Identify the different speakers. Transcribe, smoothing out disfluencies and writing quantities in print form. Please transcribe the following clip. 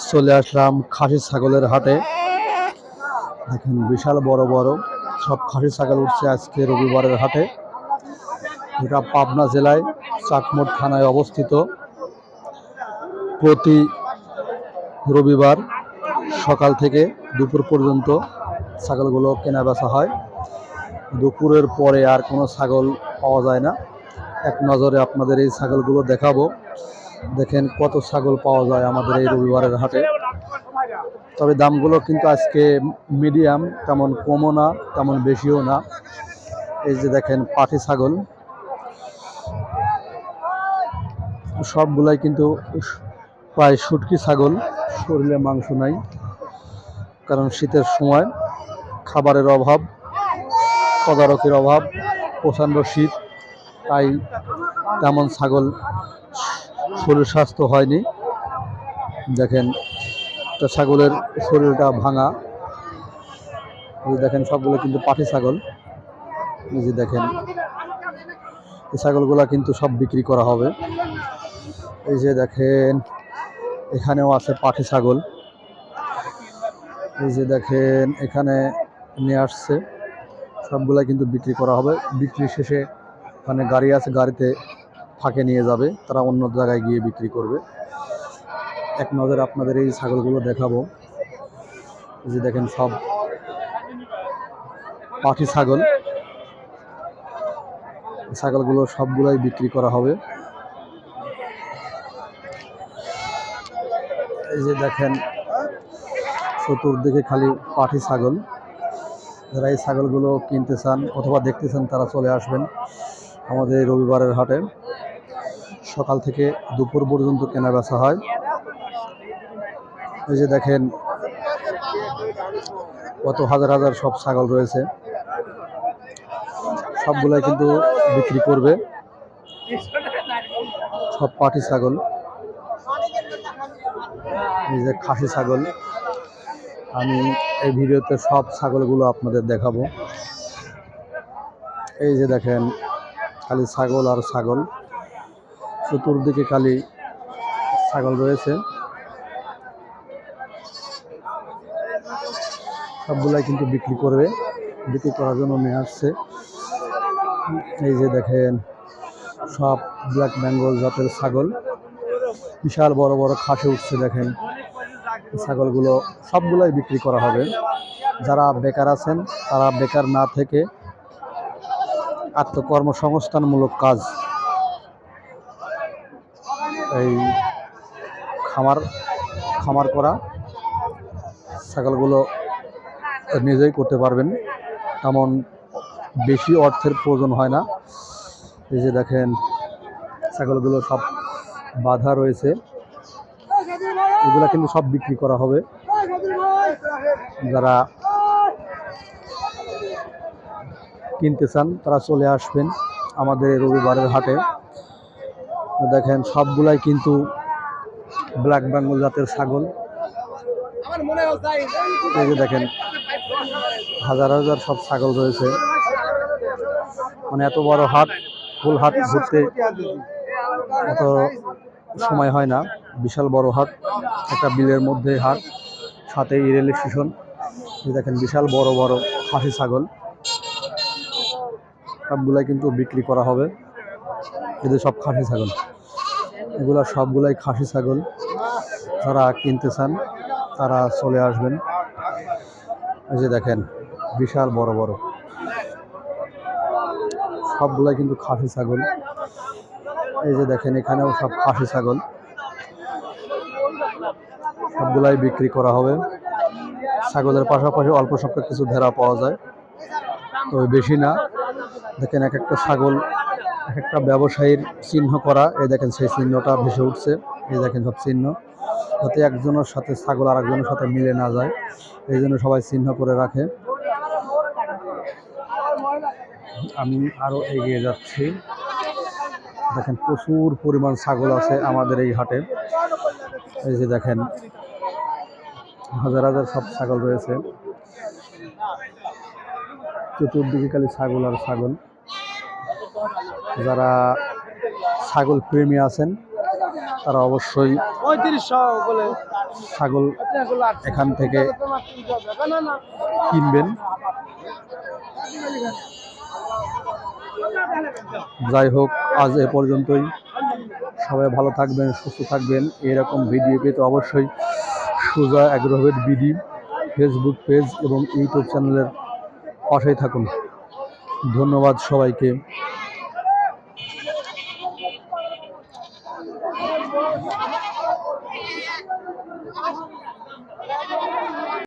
Speaker 1: চলে আসলাম খাসি ছাগলের হাটে। দেখেন বিশাল বড় বড় সব খাসি ছাগল উঠছে আজকে রবিবারের হাটে। এটা পাবনা জেলায় চাকমোড় থানায় অবস্থিত। প্রতি রবিবার সকাল থেকে দুপুর পর্যন্ত ছাগলগুলো কেনা বেচা হয়। দুপুরের পরে আর কোনো ছাগল পাওয়া যায় না। এক নজরে আপনাদের এই ছাগলগুলো দেখাবো। দেখেন কত ছাগল পাওয়া যায় আমাদের এই রবিবারের হাটে। তবে দামগুলো কিন্তু আজকে মিডিয়াম, তেমন কমও না তেমন বেশিও না। এই যে দেখেন পাঠি ছাগল, সবগুলাই কিন্তু প্রায় শুটকি ছাগল, শরীরে মাংস নাই, কারণ শীতের সময় খাবারের অভাব, তদারকির অভাব, প্রচণ্ড শীত, তাই তেমন ছাগল শরীর স্বাস্থ্য হয়নি। দেখেন ছাগলের শরীরটা ভাঙা। দেখেন সবগুলো কিন্তু পাঠি ছাগল। এই যে দেখেন এই ছাগলগুলা কিন্তু সব বিক্রি করা হবে। এই যে দেখেন এখানেও আছে পাঠি ছাগল। এই যে দেখেন এখানে নিয়ে আসছে, সবগুলা কিন্তু বিক্রি করা হবে। বিক্রি শেষে মানে গাড়ি আছে, গাড়িতে ফাঁকে নিয়ে যাবে, তারা অন্য জায়গায় গিয়ে বিক্রি করবে। এক নজরে আপনাদের এই ছাগলগুলো দেখাবো। এই যে দেখেন সব পাঠি ছাগল। ছাগলগুলো সবগুলাই বিক্রি করা হবে। এই যে দেখেন চতুর্দিকে খালি পাঠি ছাগল। যারা এই ছাগলগুলো কিনতে চান অথবা দেখতে চান তারা চলে আসবেন আমাদের রবিবারের হাটে। সকাল থেকে দুপুর পর্যন্ত কেনা বেচা হয়। এই যে দেখেন কত হাজার হাজার সব ছাগল রয়েছে, সবগুলাই কিন্তু বিক্রি করবে। সব পাঠি ছাগল। এই যে খাসি ছাগল, আমি এই ভিডিওতে সব ছাগলগুলো আপনাদের দেখাবো। এই যে দেখেন খালি ছাগল আর ছাগল, চতুর্দিকে খালি ছাগল রয়েছে। সবগুলাই কিন্তু বিক্রি করবে, বিক্রি করার জন্য নিয়ে আসছে। এই যে দেখেন সব ব্ল্যাক বেঙ্গল জাতের ছাগল, বিশাল বড় বড় খাসি উঠছে। দেখেন ছাগলগুলো সবগুলাই বিক্রি করা হবে। যারা বেকার আছেন তারা বেকার না থেকে আত্মকর্মসংস্থানমূলক কাজ, এই খামার করা, ছাগলগুলো নিজেই করতে পারবেন, তেমন বেশি অর্থের প্রয়োজন হয় না। এই যে দেখেন ছাগলগুলো সব বাঁধা রয়েছে, এগুলো কিন্তু সব বিক্রি করা হবে। যারা কিনতে চান তারা চলে আসবেন আমাদের রবিবারের হাটে। দেখেন সবগুলাই কিন্তু ব্ল্যাক বেঙ্গল জাতের ছাগল। এই যে দেখেন হাজার হাজার সব ছাগল রয়েছে। মানে এত বড় হাট, ফুল হাট ঘুরতে এত সময় হয় না। বিশাল বড় হাট, একটা বিলের মধ্যে হাট, সাথে রেল স্টেশন। দেখেন বিশাল বড় বড় খাসি ছাগল, সবগুলাই কিন্তু বিক্রি করা হবে। এদের সব খাসি ছাগল, এগুলা সবগুলাই খাসি ছাগল। যারা কিনতে চান তারা চলে আসবেন। এই যে দেখেন বিশাল বড় বড় সবগুলাই কিন্তু খাসি ছাগল। এই যে দেখেন এখানেও সব খাসি ছাগল, সবগুলাই বিক্রি করা হবে। ছাগলের পাশাপাশি অল্প সংখ্যক কিছু ভেড়া পাওয়া যায়, তবে বেশি না। দেখেন এক একটা ছাগল এক একটা ব্যবসায়ীর চিহ্ন করা। এই দেখেন সেই চিহ্নটা ভেসে উঠছে। এই দেখেন সব চিহ্ন, যাতে একজনের সাথে ছাগল আর একজনের সাথে মিলে না যায়, এই জন্য সবাই চিহ্ন করে রাখে। আমি আরো এগিয়ে যাচ্ছি। দেখেন প্রচুর পরিমাণ ছাগল আছে আমাদের এই হাটে। এই যে দেখেন হাজার হাজার সব ছাগল রয়েছে, চতুর্দিকে খালি ছাগল আর ছাগল। যারা ছাগল প্রেমী আছেন তারা অবশ্যই ছাগল এখান থেকে কিনবেন। যাই হোক, আজ এ পর্যন্তই। সবাই ভালো থাকবেন, সুস্থ থাকবেন। এরকম ভিডিও পেতে অবশ্যই সুজা অ্যাগ্রোভেট বিডি ফেসবুক পেজ এবং ইউটিউব চ্যানেলের পাশেই থাকুন। ধন্যবাদ সবাইকে।